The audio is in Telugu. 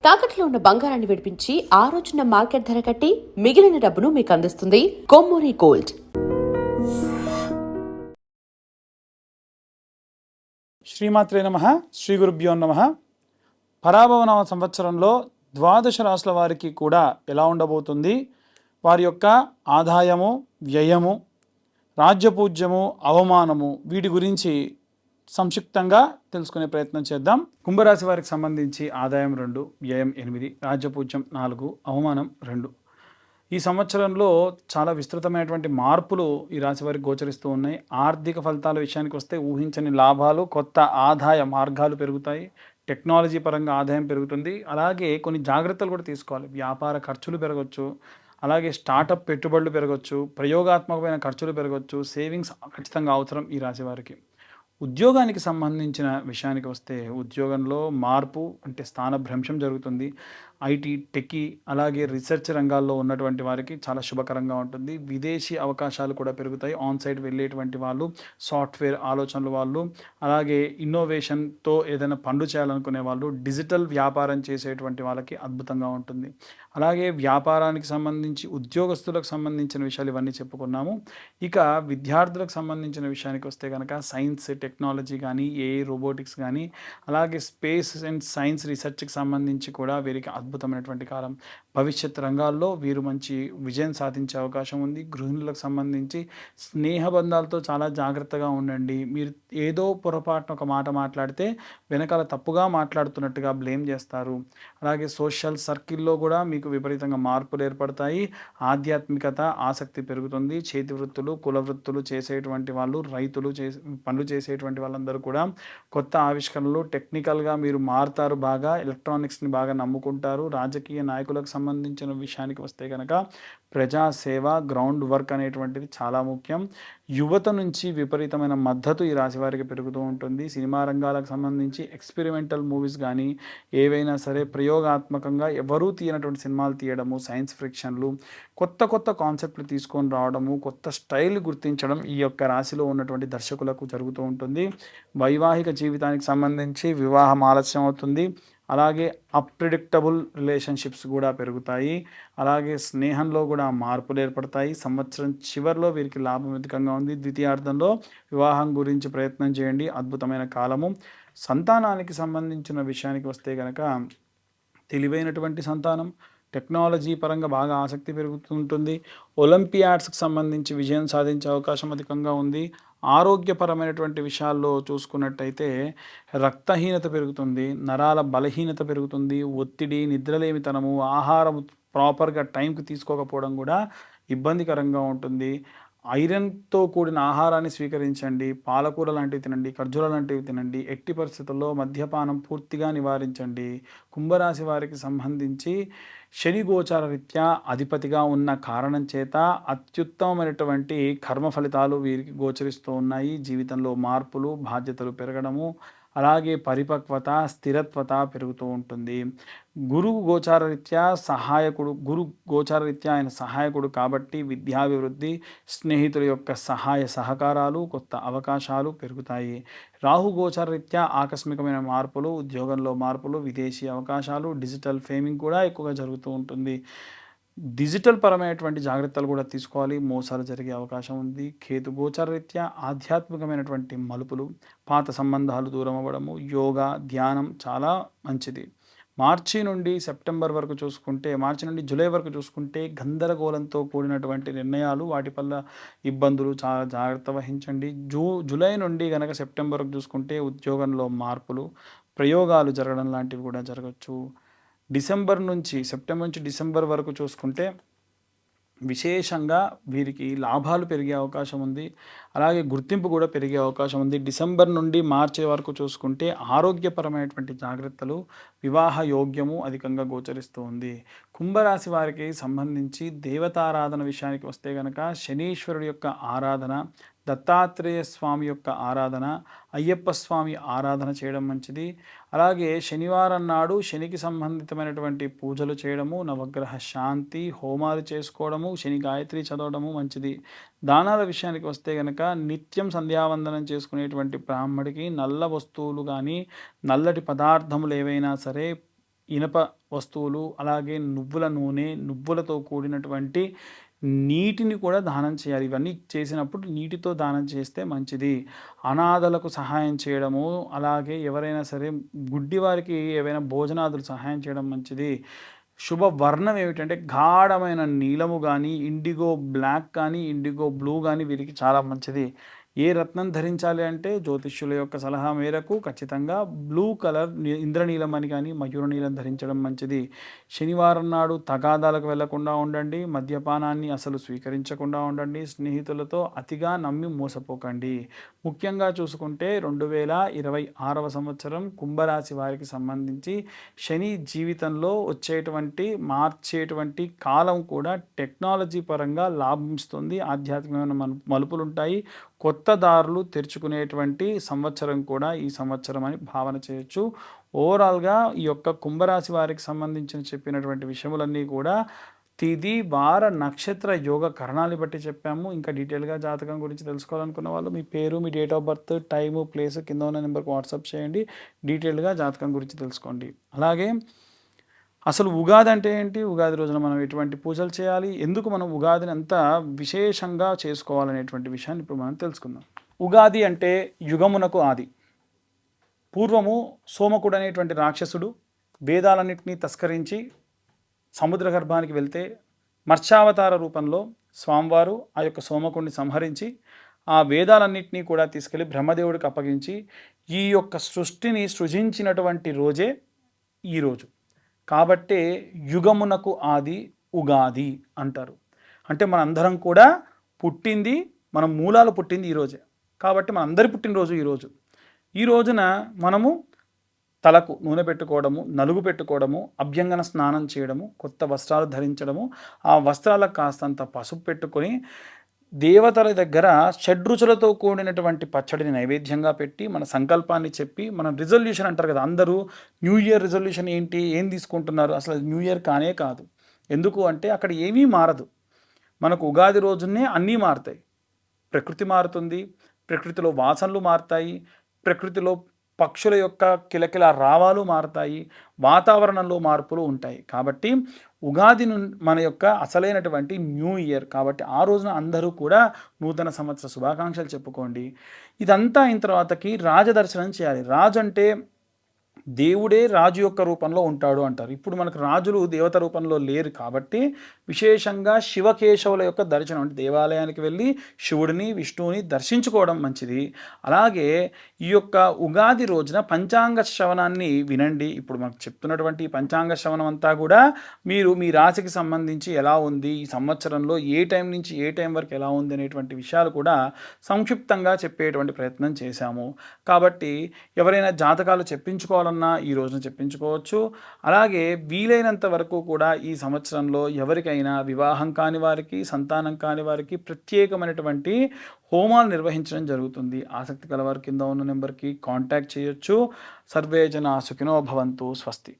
తాకట్లో ఉన్న బంగారాన్ని విడిపించి ఆ రోజున మార్కెట్ ధర కట్టి మిగిలిన డబ్బును మీకు అందిస్తుంది కొమ్మూరి గోల్డ్. శ్రీమాత్రే నమః. శ్రీ గురుభ్యో నమః. పరాభవనామ సంవత్సరంలో ద్వాదశ రాశుల వారికి కూడా ఎలా ఉండబోతుంది, వారి యొక్క ఆదాయము, వ్యయము, రాజ్యపూజ్యము, అవమానము, వీటి గురించి సంక్షిప్తంగా తెలుసుకునే ప్రయత్నం చేద్దాం. కుంభరాశి వారికి సంబంధించి ఆదాయం 2, వ్యయం 8, రాజ్యపూజ్యం 4, అవమానం 2. ఈ సంవత్సరంలో చాలా విస్తృతమైనటువంటి మార్పులు ఈ రాశి వారికి గోచరిస్తూ ఉన్నాయి. ఆర్థిక ఫలితాల విషయానికి వస్తే ఊహించని లాభాలు, కొత్త ఆదాయ మార్గాలు పెరుగుతాయి. టెక్నాలజీ పరంగా ఆదాయం పెరుగుతుంది. అలాగే కొన్ని జాగ్రత్తలు కూడా తీసుకోవాలి. వ్యాపార ఖర్చులు పెరగవచ్చు, అలాగే స్టార్టప్ పెట్టుబడులు పెరగవచ్చు, ప్రయోగాత్మకమైన ఖర్చులు పెరగవచ్చు. సేవింగ్స్ ఖచ్చితంగా అవసరం ఈ రాశి వారికి. ఉద్యోగానికి సంబంధించిన విషయానికి వస్తే ఉద్యోగంలో మార్పు అంటే స్థానభ్రంశం జరుగుతుంది. ఐటీ, టెక్కీ, అలాగే రీసెర్చ్ రంగాల్లో ఉన్నటువంటి వారికి చాలా శుభకరంగా ఉంటుంది. విదేశీ అవకాశాలు కూడా పెరుగుతాయి. ఆన్ సైట్ వెళ్ళేటువంటి వాళ్ళు, సాఫ్ట్వేర్ ఆలోచనలు వాళ్ళు, అలాగే ఇన్నోవేషన్తో ఏదైనా పనులు చేయాలనుకునే వాళ్ళు, డిజిటల్ వ్యాపారం చేసేటువంటి వాళ్ళకి అద్భుతంగా ఉంటుంది. అలాగే వ్యాపారానికి సంబంధించి ఉద్యోగస్తులకు సంబంధించిన విషయాలు ఇవన్నీ చెప్పుకున్నాము. ఇక విద్యార్థులకు సంబంధించిన విషయానికి వస్తే కనుక సైన్స్, టెక్నాలజీ కానీ, ఏఐ, రోబోటిక్స్ కానీ, అలాగే స్పేస్ అండ్ సైన్స్ రీసెర్చ్కి సంబంధించి కూడా వీరికి అద్భుతమైనటువంటి కాలం. భవిష్యత్ రంగాల్లో వీరు మంచి విజయం సాధించే అవకాశం ఉంది. గృహిణులకు సంబంధించి స్నేహబంధాలతో చాలా జాగ్రత్తగా ఉండండి. మీరు ఏదో పొరపాటున ఒక మాట మాట్లాడితే వెనకాల తప్పుగా మాట్లాడుతున్నట్టుగా బ్లేమ్ చేస్తారు. అలాగే సోషల్ సర్కిల్లో కూడా మీకు విపరీతంగా మార్పులు ఏర్పడతాయి. ఆధ్యాత్మికత, ఆసక్తి పెరుగుతుంది. చేతి వృత్తులు, కుల వృత్తులు చేసేటువంటి వాళ్ళు, రైతులు పనులు చేసేటువంటి వాళ్ళందరూ కూడా కొత్త ఆవిష్కరణలు, టెక్నికల్గా మీరు మారుతారు. బాగా ఎలక్ట్రానిక్స్ని బాగా నమ్ముకుంటారు. రాజకీయ నాయకులకు సంబంధించిన విషయానికి వస్తే కనుక ప్రజాసేవ, గ్రౌండ్ వర్క్ అనేటువంటిది చాలా ముఖ్యం. యువత నుంచి విపరీతమైన మద్దతు ఈ రాశి వారికి పెరుగుతూ ఉంటుంది. సినిమా రంగాలకు సంబంధించి ఎక్స్పెరిమెంటల్ మూవీస్ కానీ ఏవైనా సరే ప్రయోగాత్మకంగా ఎవరూ తీయనటువంటి సినిమాలు తీయడము, సైన్స్ ఫిక్షన్లు, కొత్త కొత్త కాన్సెప్ట్లు తీసుకొని రావడము, కొత్త స్టైల్ గుర్తించడం ఈ యొక్క రాశిలో ఉన్నటువంటి దర్శకులకు జరుగుతూ ఉంటుంది. వైవాహిక జీవితానికి సంబంధించి వివాహం ఆలస్యం అవుతుంది. అలాగే అన్ప్రెడిక్టబుల్ రిలేషన్షిప్స్ కూడా పెరుగుతాయి. అలాగే స్నేహంలో కూడా మార్పులు ఏర్పడతాయి. సంవత్సరం చివరిలో వీరికి లాభం అధికంగా ఉంది. ద్వితీయార్థంలో వివాహం గురించి ప్రయత్నం చేయండి. అద్భుతమైన కాలము. సంతానానికి సంబంధించిన విషయానికి వస్తే కనుక తెలివైనటువంటి సంతానం, టెక్నాలజీ పరంగా బాగా ఆసక్తి పెరుగుతుంటుంది. ఒలింపియాడ్స్కి సంబంధించి విజయం సాధించే అవకాశం అధికంగా ఉంది. ఆరోగ్యపరమైనటువంటి విషయాల్లో చూసుకున్నట్టయితే రక్తహీనత పెరుగుతుంది, నరాల బలహీనత పెరుగుతుంది, ఒత్తిడి, నిద్రలేమితనము, ఆహారం ప్రాపర్గా టైంకి తీసుకోకపోవడం కూడా ఇబ్బందికరంగా ఉంటుంది. ఐరన్తో కూడిన ఆహారాన్ని స్వీకరించండి. పాలకూర లాంటివి తినండి, ఖర్జూర లాంటివి తినండి. ఎట్టి పరిస్థితుల్లో మద్యపానం పూర్తిగా నివారించండి. కుంభరాశి వారికి సంబంధించి శని గోచార రీత్యా అధిపతిగా ఉన్న కారణం చేత అత్యుత్తమమైనటువంటి కర్మ ఫలితాలు వీరికి గోచరిస్తూ ఉన్నాయి. జీవితంలో మార్పులు, బాధ్యతలు పెరగడము, అలాగే పరిపక్వత, స్థిరత్వత పెరుగుతూ ఉంటుంది. గురువు గోచారరీత్యా ఆయన సహాయకుడు కాబట్టి విద్యాభివృద్ధి, స్నేహితుల యొక్క సహాయ సహకారాలు, కొత్త అవకాశాలు పెరుగుతాయి. రాహు గోచారరీత్యా ఆకస్మికమైన మార్పులు, ఉద్యోగంలో మార్పులు, విదేశీ అవకాశాలు, డిజిటల్ ఫేమింగ్ కూడా ఎక్కువగా జరుగుతూ ఉంటుంది. డిజిటల్ పరమైనటువంటి జాగ్రత్తలు కూడా తీసుకోవాలి. మోసాలు జరిగే అవకాశం ఉంది. కేతు గోచారరీత్యా ఆధ్యాత్మికమైనటువంటి మలుపులు, పాత సంబంధాలు దూరం అవ్వడము, యోగా, ధ్యానం చాలా మంచిది. మార్చి నుండి జూలై వరకు చూసుకుంటే గందరగోళంతో కూడినటువంటి నిర్ణయాలు, వాటి వల్ల ఇబ్బందులు, చాలా జాగ్రత్త వహించండి. జూలై నుండి కనుక సెప్టెంబర్ వరకు చూసుకుంటే ఉద్యోగంలో మార్పులు, ప్రయోగాలు జరగడం లాంటివి కూడా జరగచ్చు. సెప్టెంబర్ నుంచి డిసెంబర్ వరకు చూసుకుంటే విశేషంగా వీరికి లాభాలు పెరిగే అవకాశం ఉంది. అలాగే గుర్తింపు కూడా పెరిగే అవకాశం ఉంది. డిసెంబర్ నుండి మార్చి వరకు చూసుకుంటే ఆరోగ్యపరమైనటువంటి జాగ్రత్తలు, వివాహ యోగ్యము అధికంగా గోచరిస్తూ ఉంది. కుంభరాశి వారికి సంబంధించి దేవతారాధన విషయానికి వస్తే కనుక శనీశ్వరుడి యొక్క ఆరాధన, దత్తాత్రేయ స్వామి యొక్క ఆరాధన, అయ్యప్ప స్వామి ఆరాధన చేయడం మంచిది. అలాగే శనివారం నాడు శనికి సంబంధితమైనటువంటి పూజలు చేయడము, నవగ్రహ శాంతి హోమాలు చేసుకోవడము, శని గాయత్రి చదవడము మంచిది. దానాల విషయానికి వస్తే కనుక నిత్యం సంధ్యావందనం చేసుకునేటువంటి బ్రాహ్మడికి నల్ల వస్తువులు కానీ, నల్లటి పదార్థములు ఏవైనా సరే ఇనప వస్తువులు, అలాగే నువ్వుల నూనె, నువ్వులతో కూడినటువంటి నీటిని కూడా దానం చేయాలి. ఇవన్నీ చేసినప్పుడు నీటితో దానం చేస్తే మంచిది. అనాథలకు సహాయం చేయడము, అలాగే ఎవరైనా సరే గుడ్డివారికి ఏవైనా భోజనాదులు సహాయం చేయడం మంచిది. శుభ వర్ణం ఏమిటంటే గాఢమైన నీలము కానీ, ఇండిగో బ్లాక్ కానీ, ఇండిగో బ్లూ కానీ వీరికి చాలా మంచిది. ఏ రత్నం ధరించాలి అంటే జ్యోతిష్యుల యొక్క సలహా మేరకు ఖచ్చితంగా బ్లూ కలర్ ఇంద్రనీలం అని కానీ మయూరనీలం ధరించడం మంచిది. శనివారం నాడు తగాదాలకు వెళ్లకుండా ఉండండి. మద్యపానాన్ని అసలు స్వీకరించకుండా ఉండండి. స్నేహితులతో అతిగా నమ్మి మోసపోకండి. ముఖ్యంగా చూసుకుంటే 2026వ సంవత్సరం కుంభరాశి వారికి సంబంధించి శని జీవితంలో మార్చేటువంటి కాలం కూడా టెక్నాలజీ పరంగా లాభం ఇస్తుంది. ఆధ్యాత్మికమైన మలుపులు ఉంటాయి. కొత్త దారులు తెరుచుకునేటువంటి సంవత్సరం కూడా ఈ సంవత్సరం అని భావన చేయొచ్చు. ఓవరాల్గా ఈ యొక్క కుంభరాశి వారికి సంబంధించిన చెప్పినటువంటి విషయములన్నీ కూడా తిథి, వార, నక్షత్ర, యోగ కరణాలు బట్టి చెప్పాము. ఇంకా డీటెయిల్గా జాతకం గురించి తెలుసుకోవాలనుకున్న వాళ్ళు మీ పేరు, మీ date of birth, time, place కింద ఉన్న నెంబర్కి వాట్సాప్ చేయండి. డీటెయిల్గా జాతకం గురించి తెలుసుకోండి. అలాగే అసలు ఉగాది అంటే ఏంటి, ఉగాది రోజున మనం ఎటువంటి పూజలు చేయాలి, ఎందుకు మనం ఉగాదిని అంత విశేషంగా చేసుకోవాలనేటువంటి విషయాన్ని ఇప్పుడు మనం తెలుసుకుందాం. ఉగాది అంటే యుగమునకు ఆది. పూర్వము సోమకుడు అనేటువంటి రాక్షసుడు వేదాలన్నింటినీ తస్కరించి సముద్ర గర్భానికి వెళ్తే మత్స్యావతార రూపంలో స్వామివారు ఆ యొక్క సోమకుడిని సంహరించి ఆ వేదాలన్నింటినీ కూడా తీసుకెళ్ళి బ్రహ్మదేవుడికి అప్పగించి ఈ యొక్క సృష్టిని సృజించినటువంటి రోజే ఈరోజు. కాబట్టే యుగమునకు ఆది ఉగాది అంటారు. అంటే మనందరం కూడా పుట్టింది, మన మూలాలు పుట్టింది ఈరోజే. కాబట్టి మనందరి పుట్టినరోజు ఈరోజు. ఈ రోజున మనము తలకు నూనె పెట్టుకోవడము, నలుగు పెట్టుకోవడము, అభ్యంగన స్నానం చేయడము, కొత్త వస్త్రాలు ధరించడము, ఆ వస్త్రాలకు కాస్తంత పసుపు పెట్టుకొని దేవతల దగ్గర షడ్రుచులతో కూడినటువంటి పచ్చడిని నైవేద్యంగా పెట్టి మన సంకల్పాన్ని చెప్పి మన రిజల్యూషన్ అంటారు కదా, అందరూ న్యూ ఇయర్ రిజల్యూషన్ ఏంటి, ఏం తీసుకుంటున్నారు, అసలు న్యూ ఇయర్ కానే కాదు. ఎందుకు అంటే అక్కడ ఏమీ మారదు. మనకు ఉగాది రోజునే అన్నీ మారుతాయి. ప్రకృతి మారుతుంది, ప్రకృతిలో వాసనలు మారుతాయి, ప్రకృతిలో పక్షుల యొక్క కిలకిల రావాలు మారుతాయి, వాతావరణంలో మార్పులు ఉంటాయి. కాబట్టి ఉగాది మన యొక్క అసలైనటువంటి న్యూ ఇయర్. కాబట్టి ఆ రోజున అందరూ కూడా నూతన సంవత్సర శుభాకాంక్షలు చెప్పుకోండి. ఇదంతా అయిన తర్వాతకి రాజదర్శనం చేయాలి. రాజు అంటే దేవుడే రాజు యొక్క రూపంలో ఉంటాడు అంటారు. ఇప్పుడు మనకు రాజులు దేవత రూపంలో లేరు కాబట్టి విశేషంగా శివకేశవుల యొక్క దర్శనం, అంటే దేవాలయానికి వెళ్ళి శివుడిని, విష్ణువుని దర్శించుకోవడం మంచిది. అలాగే ఈ యొక్క ఉగాది రోజున పంచాంగ శ్రవణాన్ని వినండి. ఇప్పుడు మనకు చెప్తున్నటువంటి పంచాంగ శ్రవణం అంతా కూడా మీరు మీ రాశికి సంబంధించి ఎలా ఉంది, ఈ సంవత్సరంలో ఏ టైం నుంచి ఏ టైం వరకు ఎలా ఉంది అనేటువంటి విషయాలు కూడా సంక్షిప్తంగా చెప్పేటువంటి ప్రయత్నం చేశాము. కాబట్టి ఎవరైనా జాతకాలు చెప్పించుకోవాలన్నా ఈ రోజున చెప్పించుకోవచ్చు. అలాగే వీలైనంత వరకు కూడా ఈ సంవత్సరంలో ఎవరికైనా వివాహం కాని వారికి, సంతానం కాని వారికి ప్రత్యేకమైనటువంటి హోమాలు నిర్వహించడం జరుగుతుంది. ఆసక్తి కలవారి కింద ఉన్న నెంబర్కి కాంటాక్ట్ చేయొచ్చు. సర్వే జనా సుఖినో భవంతు. స్వస్తి.